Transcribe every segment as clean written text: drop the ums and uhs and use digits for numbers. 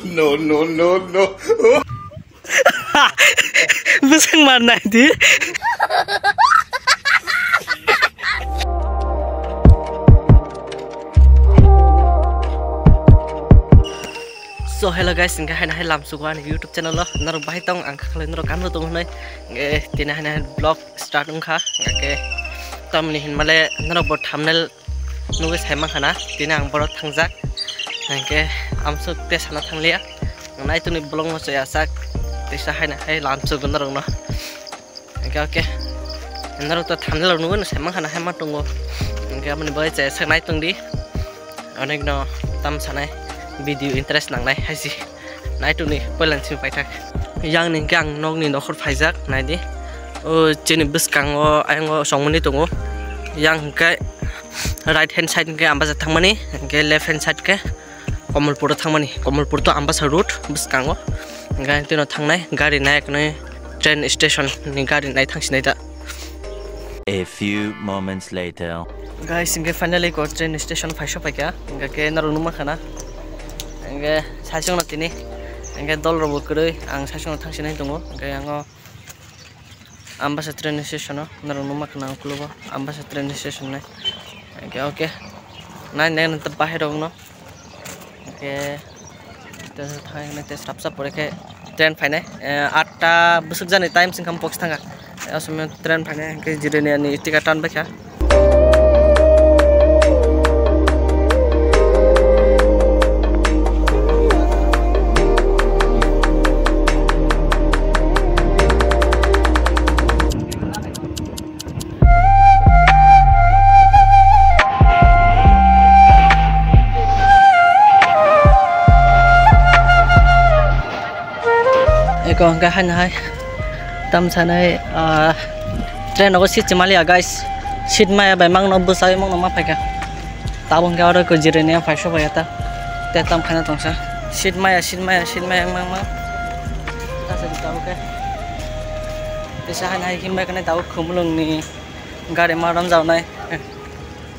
No, no, no, no. Busang marna di. So hello guys, ingka hai lam suka ni YouTube channel lo. Narok bahai tong angka kalian narok kan lo tong nai. Tina hai vlog start ungka. Ngake tam ni hin male narok bot thumbnail nugas hai makana. Tina ang borot thangjak. Ngake amsuk tes hana thanglia. Nai tu ni vlog mo so ya sak. Tesa hai lam suka narok no. Ngake oke. Narok to thumbnail nugas hai makana hai matungo. Ngake amani bahai cai sak nai tung di. Onek no tam sanai. Video interest nang nai haji nai tu ni pelan sim pai thak yang ning gang nog ni nokhor phaijak nai di o chini biskang o ayango songmani tungo yang ke right hand side ke ambasa thangmani ke left hand side ke Komolpur thangmani Komolpur to ambasa road biskang o ga tino thangnai gari naik nai train station ni gari nai thangsinai da. A few moments later guys inge finally ko train station phaisha pai ka inga ke narunuma khana Engke sasung nanti nih, engke dol robot kiri, ang sasung nang sini tunggu, engke anggo ambas train station no, naruh rumah kena aku lupa, ambas train station nih, engke oke, nanti nanti bahaya dong no, engke terus thang nanti sap boleh ke train fine, 8 besok jani time singkam box tangga, asal train fine, engke jadi nih tikatan baca. Eko enggak hanya tam sana train aku sit cemali ya guys sit maya memang nobo saya mau nama pakai tabung kau ada kejadiannya fashion pakai ta tetam kana tongsa sit maya yang memang tak sedih tahu ke bisa hanya himbai kena tahu kumulung ni gari maram jauh nai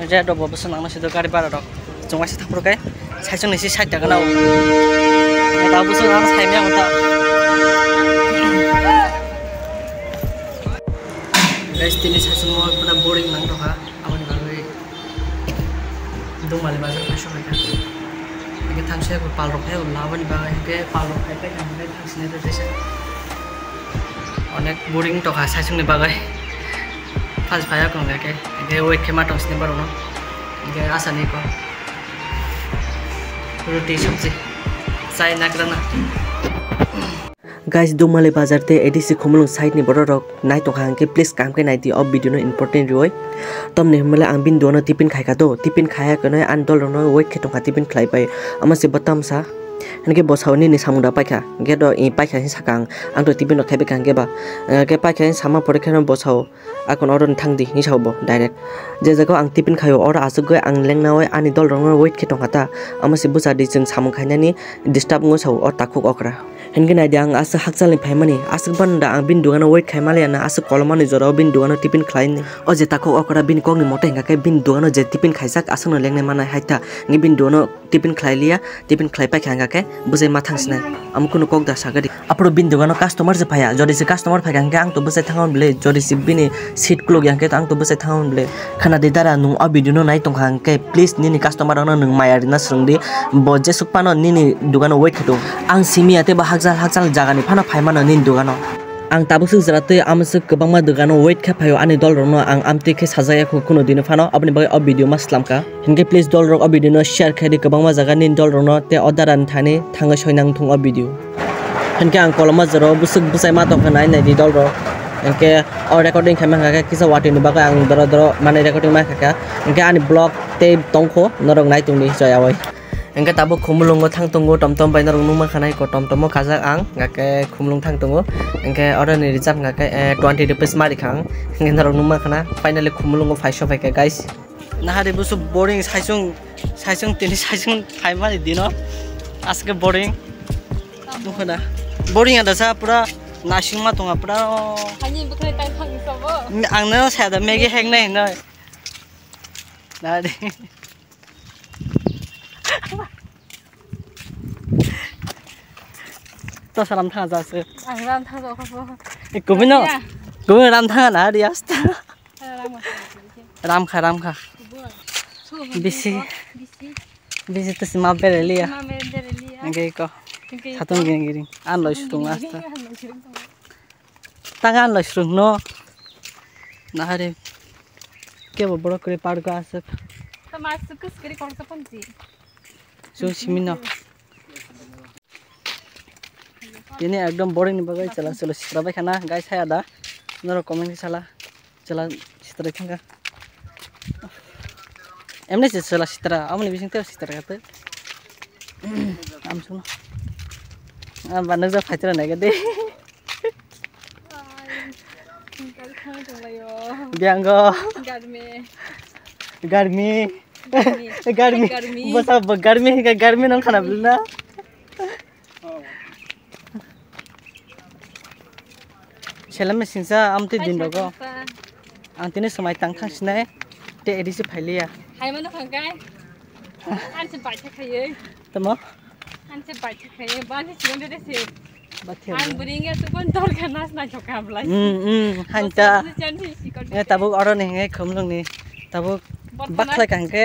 jadi ada beberapa senang nasi tu gari baru dok cuma sih tak perlu kayak saya cuma nisi saya jangan tahu tahu busuk orang saya yang tak guys ini saya semua pada boring nang doha apa nih bagai dong malah bazar fashion mereka ini thang saya ke palrok ya lawan bagai ke palrok apa yang mereka thang sini tu desa onek boring doha saya cuma bagai pas bayar kau nggak ke wait kemat tong sini baru no ke asa nih kok roti sabji saya nak kerana guys dumale bazar te edisi khumulung side ni borok nai to khang ke please kam ke nai di of video no important roi tom ne mala ang bin dono tipin khai ka do tipin khaya ka no an dol no wait ke to ka tipin khlai pai ama se batam sa hanke bosauni ni samunda pai kha ge do i pai kha sakang ang to tipin no khai be kang ge ba ke pai kha sama pore kha no bosau akon oron thang di ni sabo direct je jago ang tipin khayo or asuk ge ang leng na oi ani dol no wait ke to ka ta ama se busa di jeng samung khaina ni disturb ngo sau or takuk okra Hengen ada ang asa hakjal ni phaimani asuk banda ang bin dugano wait khaimali ana asuk kolomani jorao bin dugano tipin khlain o je tako okora bin kong ni mote hinga ke bin dugano je tipin khaijak asuk no lengne mana haita ngi bin dugano tipin khlailia tipin khlai pa khanga ke bujai ma thangsna amkuno kok da sagadi apro bin dugano customer je phaya jodi se customer phaya ke ang to bujai thangon ble jodi se bini seat klog yang ke ang to bujai thangon ble khana de dara nu a video no nai tong khang ke please nini customer no nung mayari na srungdi bo je sukpano nini dugano wait khatu ang simi ate ba hakjal jagani phana phaimano nin dugano ang tabusuk jarate amsuk kobangma dugano wait kha phayo ani dol rono ang amte ke sajaya kuno dino phano apni bagai ob video maslam ka hinge please dol rok ob video no share khadi kobangma jaga nin dol rono te odaran thani thanga soinang thung ob video hinge ang koloma jaro busuk busai ma tong khana nai di dol ro hinge o recording khama ka kisa wati ni bagai ang doro mane recording ma ka hinge ani blog te tongkho norong nai tungni joyawai Engke tabo khumulung go thang tongo tomtom bai narung numa khanai ko tomtomo kajak ang ngake khumulung thang tongo engke order ni reserve ngake 20 rupees mari khang engke narung numa khana finally khumulung go 500 pai guys nahari busu boring saisung tini saisung khai mari dino aske boring nukhana boring ada sa pura nasing ma tonga pura hani bukhai tai phang sobo angna sa da megi heng nai nai nari to salam tha ja se Ang ram thang do khapo. kumin no kumin ram tha na ri asta Ram ma. ram kha bisi bisi to sima bere liya Ma me dere liya. ngai ko satung giring an loi stung asta tangan loi stung no na hare ke boro kore par ko asak To mas sukus kiri kong sa pansi. so simino ini ekdom boring nih bagai chala chala sitra bai khana guys hai ada noro comment ki chala sitra khanga emne se chala sitra amni bising te sitra kate am suno banang ja phaitra nai ga de Kal khang to layo. biango Garme. garmi basa garmi nang khana bilna Selam singsa amti din dogo antine samai tangkhang sinai te edisi phailia Hai ma no khang kai. An se bai cha khaye. tamo An se bai cha khaye. Ban se chigon de se. bathia An buring ya tu kon dor kan nas na chokam lai. hanta Chan si si kon. nge tabuk oro ni nge khumlung ni tabuk bakhlai kangke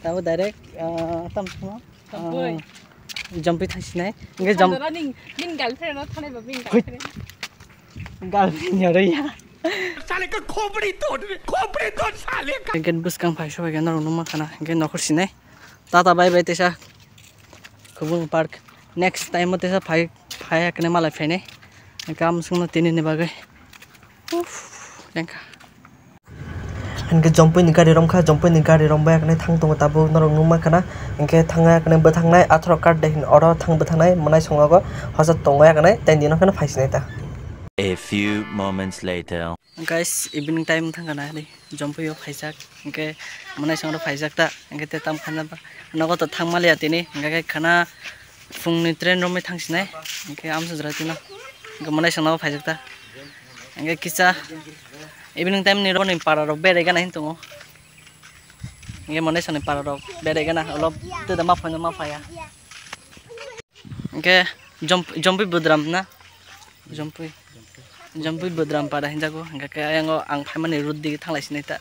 tabuk direct tam tamo jumpi thasinai nge jump Ning ning girlfriend no thane ba bing girlfriend. gal nyoriya साले का खोपड़ी तोड़ साले का gen buskang phai so gen ro numa khana gen nokhor sinai tata bye bye tesa khubung park next time tesa phai akne mala phene kam sungna tini ne bagai jangka Angke jompoy ni gari romkha jompoy ni gari rombai akne thang tongo tabu norong numa kana angke thanga akne bethangnai athro card dehin oro thang bethangnai manai songago hosa tongo akne ten dino kana phaisnai ta A few moments later. guys evening time thangana ri jompoy yo phaijak angke manai songra phaijak ta angke te tam khana ba nogo to thangmalia tini angke khana fungni train romai thangsinai angke amsu jratino angke manai songa phaijak ta angke kisa evening time ni ron para ro bere gana hintongo nge mone sone para ro bere gana olop te da ma phaya nge jompi budram na jompi budram para hinjago nge ka yango ang phaimani ruddi thanglai sinai ta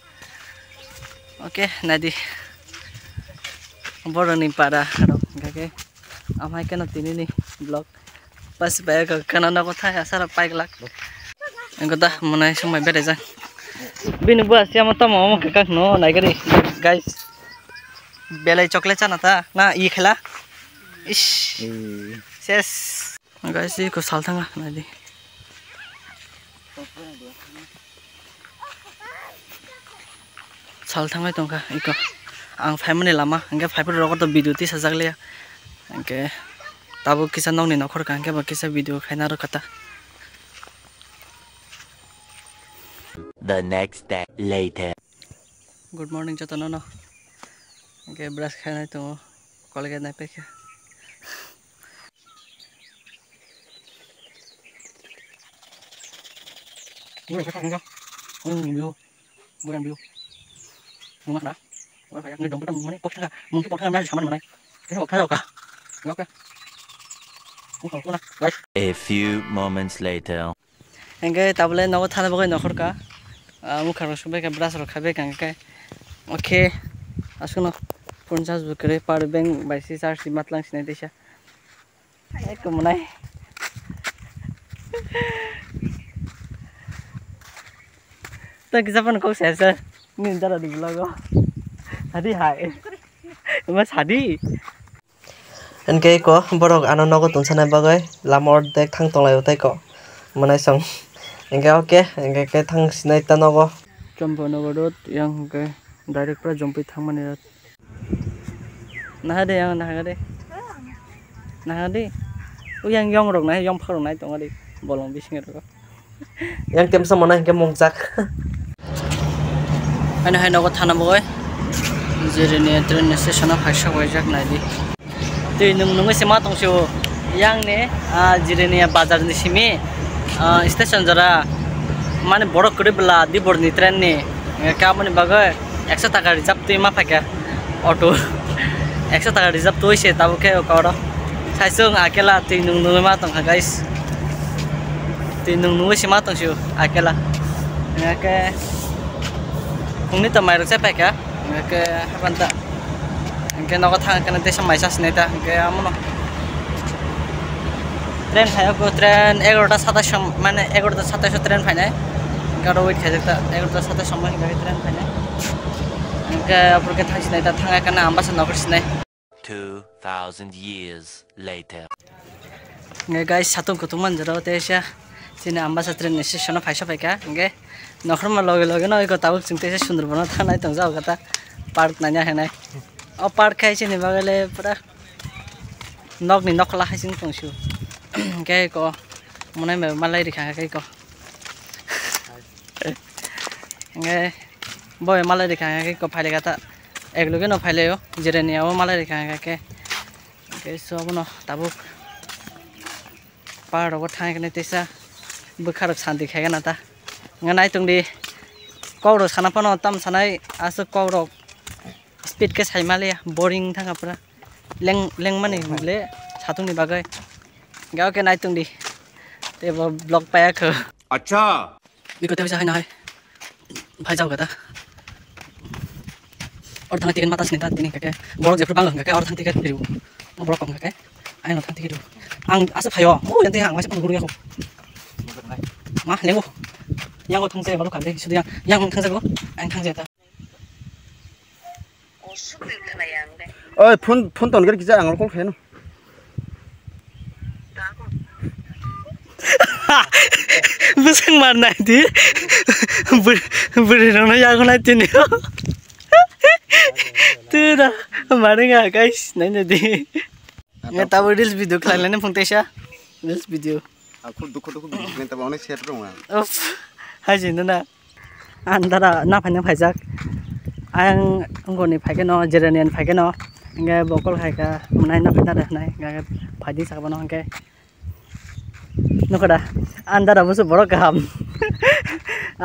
okay nadi boroni para ro nge ke amai kana tini ni blog pas ba ka kana na kotha asara paiglak engkota manai somai bere jang bini buat siapa tahu mau kakak no naik kali guys belai coklat cana ta na iya khela ish ses guys ini ko sal tanga nadi sal tanga itu ka iko ang family lama angke fiber rokot to video ti sajak le angke tabu kisah nong ni nokhor ka angke ba kisah video khaina ro kata The next day later. Good morning jatano no angke brush khaina to colgate nai pekha ini ka kanga view bukan view ngomong dah wah kayak ngedong kita mana potnya mungkin potnya mana sama mana kita oke oke oke guys A few moments later. angke tabule nago thana bagai nokhor ka mukhar subai ka brush ro khabe kangke okay asuno 50 bukre par bank by si charge matlang sinai desa ek munai ta kisapan ko sesa ni dara di vlog hadi hai mas hadi Angke ko borok anono ko tunsana bagai lamor dek thang tonglai utai ko manai song angke okay angke ke thang sinai tanogo Jompo nogodot yang ke direct pra jompi thangmani rat nahade yang nahade yang yong rok nai yong phorok nai tongari bolong bising ro yang tem sama nai ke mongjak ana hai nogo thana boy jerene train station of hasha wajak nai di tei nung se ma tongso yang ne jerene bazar ni simi station jara mane boro kore bela di borni train ni kamani bagai 100 taka reserve tui ma phaka auto 100 taka reserve tu ise tabu ke okoro saisung akela tinung nu ma tong guys tinung nu ise ma tong siu akela ngake ungni ta mai rok se peka ngake habanta ngake nogo thang kana te samai sas neta ngake amono tren khaya ko tren 11:27 মানে 11:27 tren phainai garo wait khajak ta 11:27 samai ngake tren phainai ngake apur ke thang sinai ta thanga kana ambasa nokor sinai 2000 years later. Nge guys satu kutuman jero tesya sini ambasa tren station phaisa phaika nge nokhorma loge no iko tabuk chingte se sundarban thanai tongjao kata park nanya henai o park khai sini bagale pura nokni nokla haising tongsu nge ko monai me malai rikha kai ko nge boy malai rikha kai ko phaile kata ekloge no phaile yo jerenia o malai rikha kai ke so bono tabuk par ro thai kane tesa bukharok santi khaiga na ta nganai tungdi kawro sana pano tam sanai asu kawro speed ke saimale boring thanga pura leng mani le satungni bagai gao ke nai tungdi te blog paya kho अच्छा biko te bisa hai bhai jao gata और thang tiken mata snita tini kake borok jepur bang kake और thang tiket diru borok kom kake ai no thang tiket diru ang asa phayo o yante hang masih panguru ya ko ma lengo yang ko thangse borok kade sudah yang thangse ko ang thangse ta ơi phun tòn cái gì anh có khen không busang mar nai di buri rona ya ko nai tini tu da marenga guys nai ne di nge tabu reels video khalane phungtesa reels video aku duku minta bawang share dong of haji na andara na phane phaijak ang ngoni phaike no jeranian phaike no nge bokol khaika munai na phada nai nge phadi sakba no nge nokada andara busu borok kaham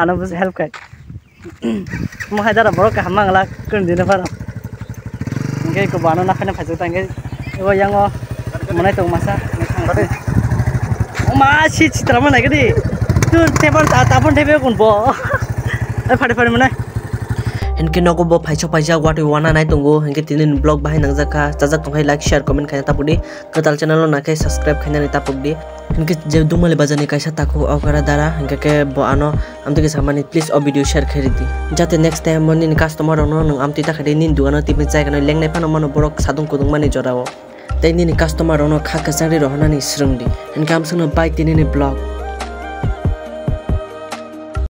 ana busu help kai mo haidara borok kaham mangla kun dina fara nge ko bano na phane phajak ta nge ego yango munai tong masa nge thangba de o ma si chitra ma nai gadi tu tebal ta tapon tebe kun bo ai phade munai इनके नगो बो फाइसो Pfizer वाटो वाना नाइ तंगो इनके तिनिन blog बाहाय नंगजाखा जाजाक तंहाय like share comment खायना तापुदि कताल channel लो नाके subscribe खायना तापुदि इनके जे दुमले बाजानि कायसा ताको अकरा दारा इनके के बो आनो आमते सामानि प्लीज अ वीडियो शेयर खरिदि जाते नेक्स्ट टाइम मनि कस्टमर नो नों आमति ताखदि निन दुगानो टिपि जायगानो लेंनाय फानो मानो बरक सादुं कुदुं मानि जराव तैनि कस्टमर नो खाका जारि रहनानि स्रंदि इनके आमसनो बाय तिनिनि ब्लॉग